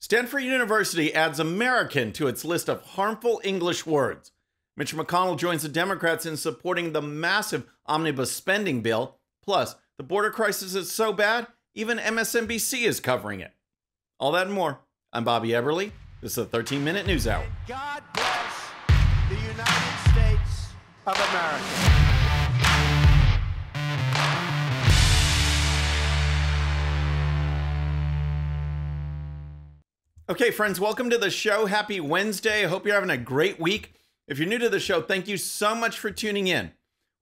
Stanford University adds American to its list of harmful English words. Mitch McConnell joins the Democrats in supporting the massive omnibus spending bill. Plus, the border crisis is so bad, even MSNBC is covering it. All that and more. I'm Bobby Eberle. This is a 13-minute news hour. God bless the United States of America. Okay, friends, welcome to the show. Happy Wednesday. I hope you're having a great week. If you're new to the show, thank you so much for tuning in.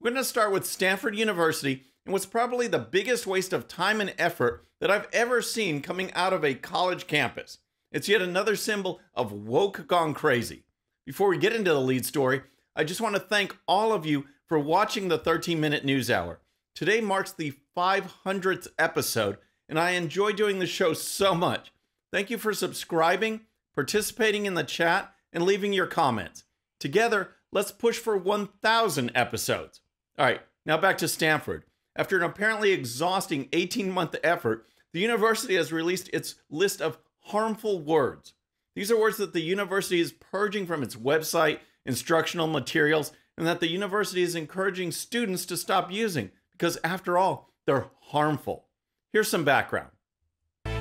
We're going to start with Stanford University and what's probably the biggest waste of time and effort that I've ever seen coming out of a college campus. It's yet another symbol of woke gone crazy. Before we get into the lead story, I just want to thank all of you for watching the 13-minute news hour. Today marks the 500th episode, and I enjoy doing the show so much. Thank you for subscribing, participating in the chat, and leaving your comments. Together, let's push for 1,000 episodes. All right, now back to Stanford. After an apparently exhausting 18-month effort, the university has released its list of harmful words. These are words that the university is purging from its website, instructional materials, and that the university is encouraging students to stop using because, after all, they're harmful. Here's some background.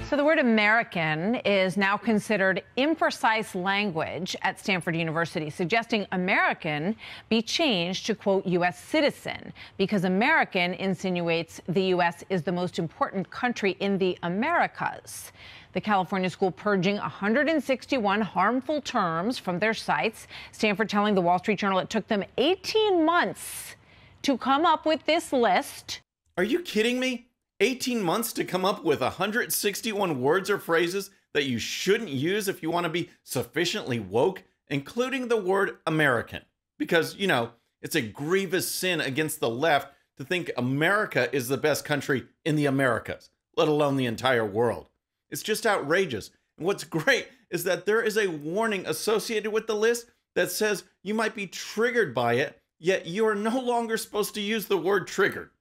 So the word American is now considered imprecise language at Stanford University, suggesting American be changed to, quote, U.S. citizen, because American insinuates the U.S. is the most important country in the Americas. The California school purging 161 harmful terms from their sites. Stanford telling the Wall Street Journal it took them 18 months to come up with this list. Are you kidding me? 18 months to come up with 161 words or phrases that you shouldn't use if you want to be sufficiently woke, including the word American. Because, you know, it's a grievous sin against the left to think America is the best country in the Americas, let alone the entire world. It's just outrageous. And what's great is that there is a warning associated with the list that says you might be triggered by it, yet you are no longer supposed to use the word triggered.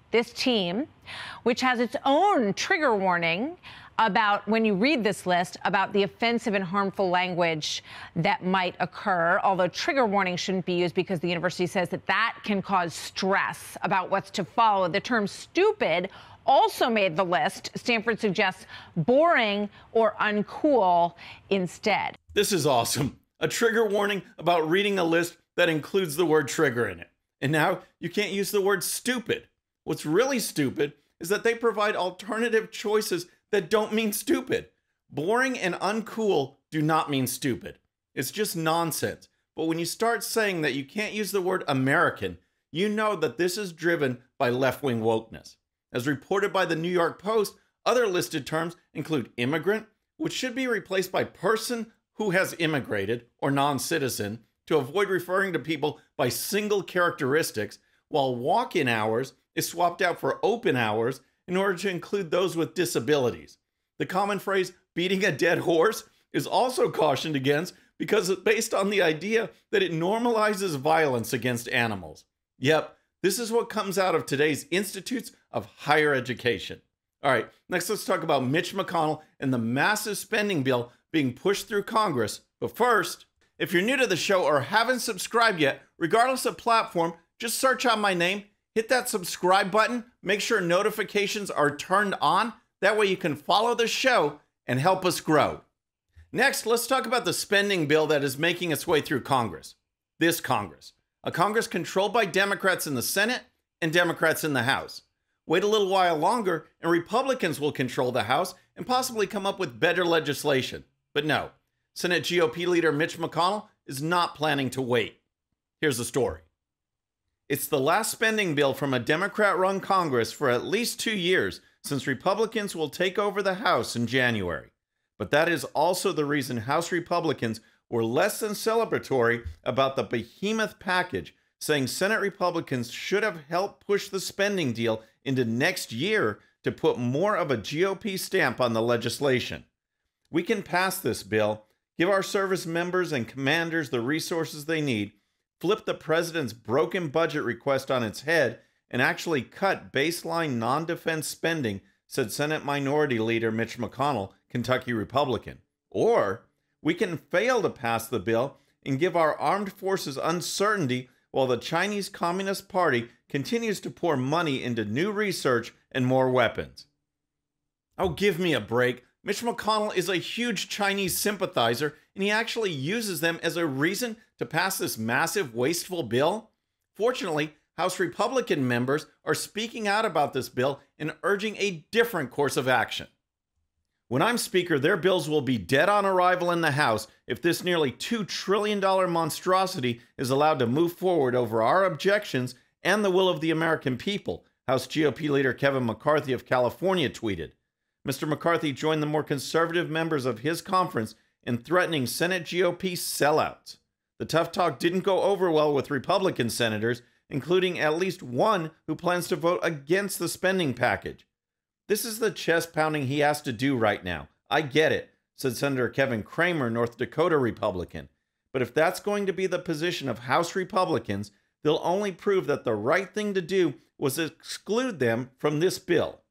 This team, which has its own trigger warning about, when you read this list, about the offensive and harmful language that might occur, although trigger warning shouldn't be used because the university says that that can cause stress about what's to follow. The term stupid also made the list. Stanford suggests boring or uncool instead. This is awesome. A trigger warning about reading a list that includes the word trigger in it. And now you can't use the word stupid. What's really stupid is that they provide alternative choices that don't mean stupid. Boring and uncool do not mean stupid. It's just nonsense. But when you start saying that you can't use the word American, you know that this is driven by left-wing wokeness. As reported by the New York Post, other listed terms include immigrant, which should be replaced by person who has immigrated or non-citizen to avoid referring to people by single characteristics, while walk-in hours is swapped out for open hours in order to include those with disabilities. The common phrase, beating a dead horse, is also cautioned against because it's based on the idea that it normalizes violence against animals. Yep, this is what comes out of today's institutes of higher education. All right, next let's talk about Mitch McConnell and the massive spending bill being pushed through Congress. But first, if you're new to the show or haven't subscribed yet, regardless of platform, just search out my name, hit that subscribe button, make sure notifications are turned on. That way you can follow the show and help us grow. Next, let's talk about the spending bill that is making its way through Congress. This Congress. A Congress controlled by Democrats in the Senate and Democrats in the House. Wait a little while longer and Republicans will control the House and possibly come up with better legislation. But no, Senate GOP leader Mitch McConnell is not planning to wait. Here's the story. It's the last spending bill from a Democrat-run Congress for at least 2 years, since Republicans will take over the House in January. But that is also the reason House Republicans were less than celebratory about the behemoth package, saying Senate Republicans should have helped push the spending deal into next year to put more of a GOP stamp on the legislation. We can pass this bill, give our service members and commanders the resources they need, flip the president's broken budget request on its head, and actually cut baseline non-defense spending, said Senate Minority Leader Mitch McConnell, Kentucky Republican. Or we can fail to pass the bill and give our armed forces uncertainty while the Chinese Communist Party continues to pour money into new research and more weapons. Oh, give me a break. Mitch McConnell is a huge Chinese sympathizer, and he actually uses them as a reason to pass this massive, wasteful bill. Fortunately, House Republican members are speaking out about this bill and urging a different course of action. When I'm Speaker, their bills will be dead on arrival in the House if this nearly $2 trillion monstrosity is allowed to move forward over our objections and the will of the American people, House GOP leader Kevin McCarthy of California tweeted. Mr. McCarthy joined the more conservative members of his conference in threatening Senate GOP sellouts. The tough talk didn't go over well with Republican senators, including at least one who plans to vote against the spending package. This is the chest pounding he has to do right now. I get it, said Senator Kevin Cramer, North Dakota Republican. But if that's going to be the position of House Republicans, they'll only prove that the right thing to do was exclude them from this bill.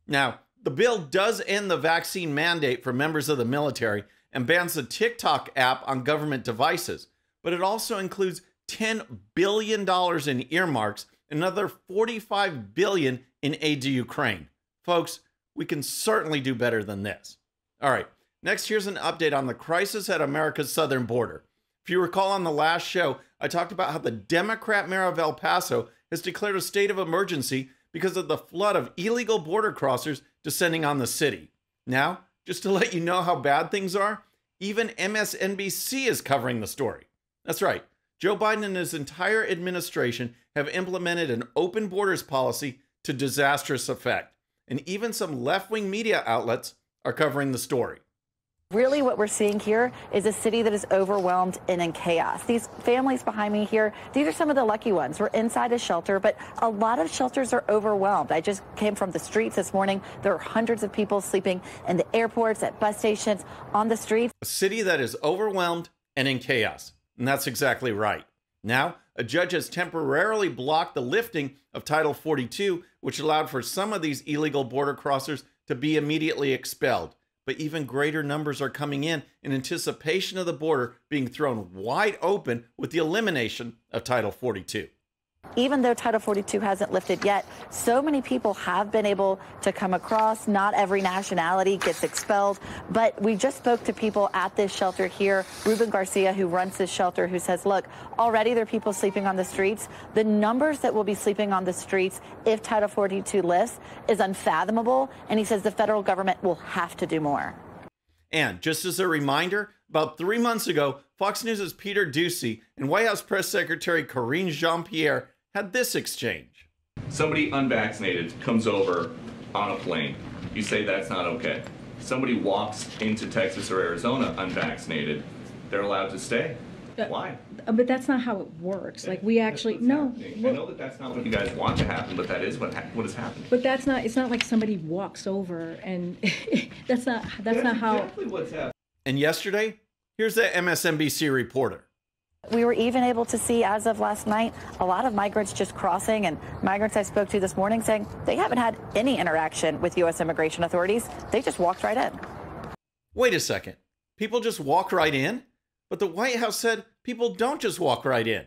Now, the bill does end the vaccine mandate for members of the military and bans the TikTok app on government devices, but it also includes $10 billion in earmarks and another $45 billion in aid to Ukraine. Folks, we can certainly do better than this. All right, next here's an update on the crisis at America's southern border. If you recall on the last show, I talked about how the Democrat mayor of El Paso has declared a state of emergency because of the flood of illegal border crossers descending on the city. Now, just to let you know how bad things are, even MSNBC is covering the story. That's right. Joe Biden and his entire administration have implemented an open borders policy to disastrous effect. And even some left-wing media outlets are covering the story. Really what we're seeing here is a city that is overwhelmed and in chaos. These families behind me here, these are some of the lucky ones. We're inside a shelter, but a lot of shelters are overwhelmed. I just came from the streets this morning. There are hundreds of people sleeping in the airports, at bus stations, on the streets. A city that is overwhelmed and in chaos. And that's exactly right. Now, a judge has temporarily blocked the lifting of Title 42, which allowed for some of these illegal border crossers to be immediately expelled. But even greater numbers are coming in anticipation of the border being thrown wide open with the elimination of Title 42. Even though Title 42 hasn't lifted yet, so many people have been able to come across. Not every nationality gets expelled, but we just spoke to people at this shelter here. Ruben Garcia, who runs this shelter, who says, look, already there are people sleeping on the streets. The numbers that will be sleeping on the streets if Title 42 lifts is unfathomable, and he says the federal government will have to do more. And just as a reminder, about 3 months ago, Fox News' Peter Doocy and White House Press Secretary Karine Jean-Pierre had this exchange. Somebody unvaccinated comes over on a plane. You say that's not okay. Somebody walks into Texas or Arizona unvaccinated. They're allowed to stay. Why? But that's not how it works. Like, we actually, no. I know that that's not what you guys want to happen, but that is what has happened. But that's not, it's not like somebody walks over and that's not how. Exactly what's happening. And yesterday, here's the MSNBC reporter. We were even able to see, as of last night, a lot of migrants just crossing, and migrants I spoke to this morning saying they haven't had any interaction with U.S. immigration authorities. They just walked right in. Wait a second. People just walk right in? But the White House said people don't just walk right in.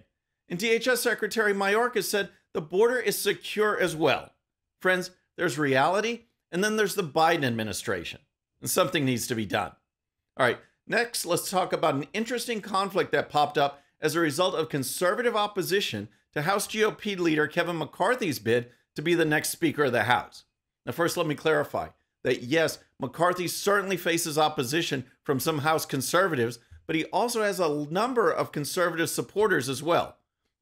And DHS Secretary Mayorkas said the border is secure as well. Friends, there's reality, and then there's the Biden administration. And something needs to be done. All right, next, let's talk about an interesting conflict that popped up as a result of conservative opposition to House GOP leader Kevin McCarthy's bid to be the next Speaker of the House. Now, first, let me clarify that yes, McCarthy certainly faces opposition from some House conservatives, but he also has a number of conservative supporters as well.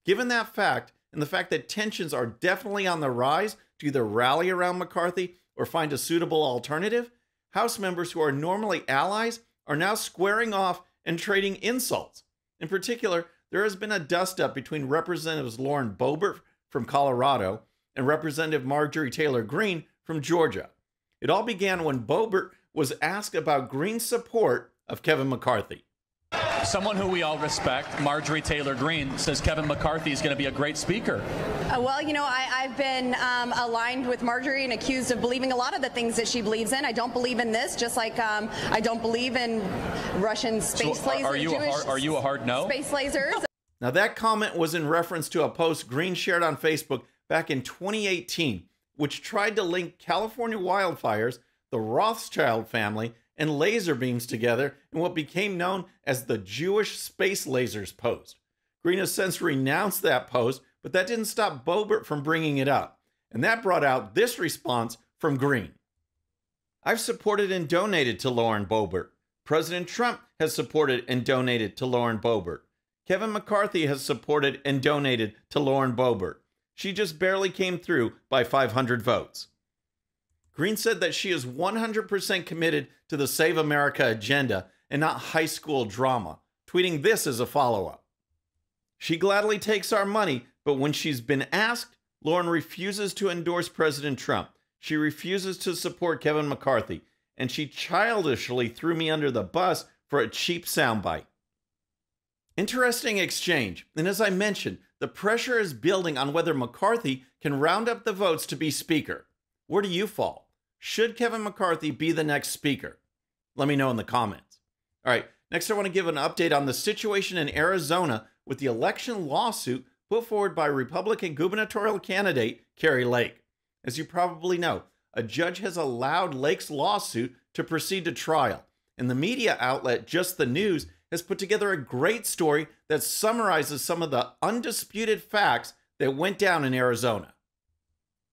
Given that fact, and the fact that tensions are definitely on the rise to either rally around McCarthy or find a suitable alternative, House members who are normally allies are now squaring off and trading insults. In particular, there has been a dust-up between Representatives Lauren Boebert from Colorado and Representative Marjorie Taylor Greene from Georgia. It all began when Boebert was asked about Greene's support of Kevin McCarthy. Someone who we all respect, Marjorie Taylor Greene, says Kevin McCarthy is going to be a great speaker. Well, you know, I've been aligned with Marjorie and accused of believing a lot of the things that she believes in. I don't believe in this, just like I don't believe in Russian space lasers. Are you a hard no? Space lasers. Now, that comment was in reference to a post Greene shared on Facebook back in 2018, which tried to link California wildfires, the Rothschild family, and laser beams together in what became known as the Jewish space lasers post. Greene has since renounced that post, but that didn't stop Boebert from bringing it up. And that brought out this response from Greene. I've supported and donated to Lauren Boebert. President Trump has supported and donated to Lauren Boebert. Kevin McCarthy has supported and donated to Lauren Boebert. She just barely came through by 500 votes. Greene said that she is 100% committed to the Save America agenda and not high school drama, tweeting this as a follow-up. She gladly takes our money, but when she's been asked, Lauren refuses to endorse President Trump. She refuses to support Kevin McCarthy, and she childishly threw me under the bus for a cheap soundbite. Interesting exchange, and as I mentioned, the pressure is building on whether McCarthy can round up the votes to be Speaker. Where do you fall? Should Kevin McCarthy be the next Speaker? Let me know in the comments. All right, next I want to give an update on the situation in Arizona with the election lawsuit put forward by Republican gubernatorial candidate Kari Lake. As you probably know, a judge has allowed Lake's lawsuit to proceed to trial, and the media outlet Just the News has put together a great story that summarizes some of the undisputed facts that went down in Arizona.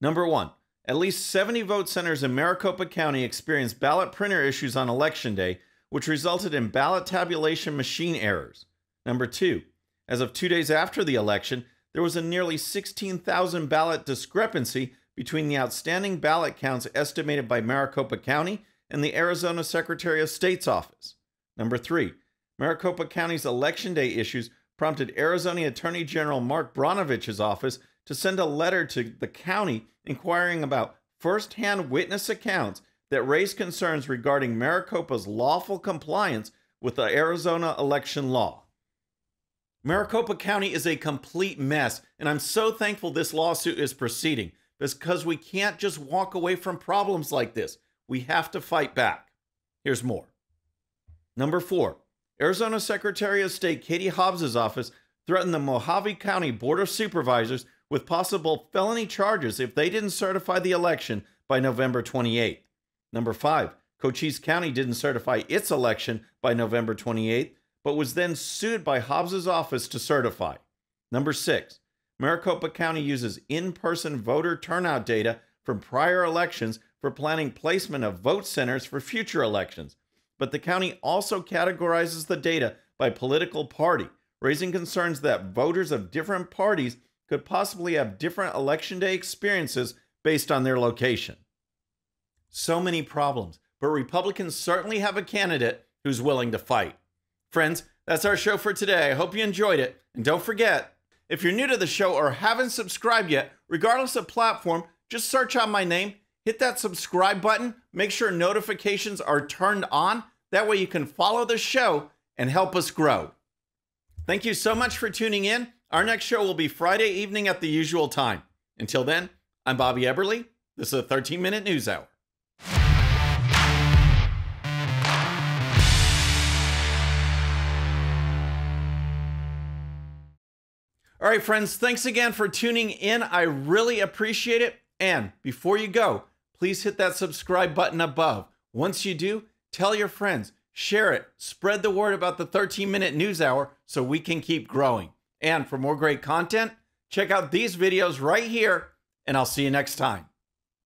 Number one, at least 70 vote centers in Maricopa County experienced ballot printer issues on Election Day, which resulted in ballot tabulation machine errors. Number two, as of 2 days after the election, there was a nearly 16,000 ballot discrepancy between the outstanding ballot counts estimated by Maricopa County and the Arizona Secretary of State's office. Number three, Maricopa County's Election Day issues prompted Arizona Attorney General Mark Branovich's office to send a letter to the county inquiring about first-hand witness accounts that raised concerns regarding Maricopa's lawful compliance with the Arizona election law. Maricopa County is a complete mess, and I'm so thankful this lawsuit is proceeding because we can't just walk away from problems like this. We have to fight back. Here's more. Number four, Arizona Secretary of State Katie Hobbs's office threatened the Mojave County Board of Supervisors with possible felony charges if they didn't certify the election by November 28th. Number five, Cochise County didn't certify its election by November 28th, but was then sued by Hobbs's office to certify. Number six, Maricopa County uses in-person voter turnout data from prior elections for planning placement of vote centers for future elections. But the county also categorizes the data by political party, raising concerns that voters of different parties could possibly have different election day experiences based on their location. So many problems, but Republicans certainly have a candidate who's willing to fight. Friends, that's our show for today. I hope you enjoyed it. And don't forget, if you're new to the show or haven't subscribed yet, regardless of platform, just search out my name, hit that subscribe button, make sure notifications are turned on. That way you can follow the show and help us grow. Thank you so much for tuning in. Our next show will be Friday evening at the usual time. Until then, I'm Bobby Eberle. This is a 13-minute news hour. All right, friends, thanks again for tuning in. I really appreciate it. And before you go, please hit that subscribe button above. Once you do, tell your friends, share it, spread the word about the 13-minute news hour so we can keep growing. And for more great content, check out these videos right here, and I'll see you next time.